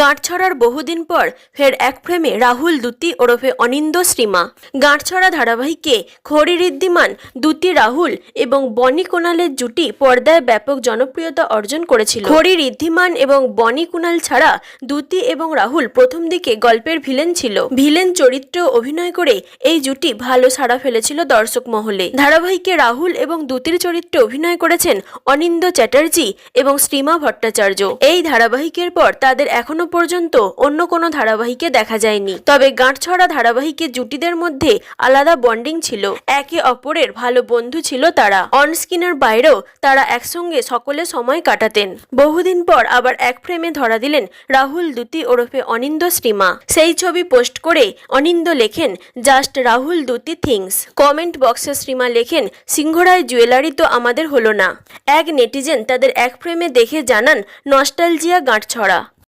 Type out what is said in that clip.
গাঁটছড়ার বহুদিন পর ফের এক ফ্রেমে রাহুল দ্যুতি ওরফে অনিন্দ্য শ্রীমা। গাঁটছড়া ধারাবাহিকে খড়ি ঋদ্ধিমান, দ্যুতি রাহুল এবং বনি কুণালের জুটি পর্দায় ব্যাপক জনপ্রিয়তা অর্জন করেছিল। খড়ি ঋদ্ধিমান এবং বনি কুণাল ছাড়া দ্যুতি এবং রাহুল প্রথম দিকে গল্পের ভিলেন ছিল। ভিলেন চরিত্রে অভিনয় করে এই জুটি ভালো সাড়া ফেলেছিল দর্শক মহলে। ধারাবাহিকে রাহুল এবং দ্যুতির চরিত্রে অভিনয় করেছেন অনিন্দ্য চ্যাটার্জি এবং শ্রীমা ভট্টাচার্য। এই ধারাবাহিকের পর তাদের এখনো পর্যন্ত অন্য কোনো ধারাবাহিকে দেখা যায়নি। তবে গাঁটছড়া ধারাবাহিকে জুটিদের মধ্যে আলাদা বন্ডিং ছিল, একে অপরের ভালো বন্ধু ছিল তারা। অনস্ক্রিনের বাইরেও তারা একসঙ্গে সকলে সময় কাটাতেন। বহুদিন পর আবার এক ফ্রেমে ধরা দিলেন রাহুল দ্যুতি ওরফে অনিন্দ্য শ্রীমা। সেই ছবি পোস্ট করে অনিন্দ্য লেখেন, just Rahul Dyuti things. Comment বক্সে শ্রীমা লেখেন, সিংহরায় জুয়েলারি তো আমাদের হলো না। এক নেটিজেন তাদের এক ফ্রেমে দেখে জানান, নস্টালজিয়া গাঁটছড়া।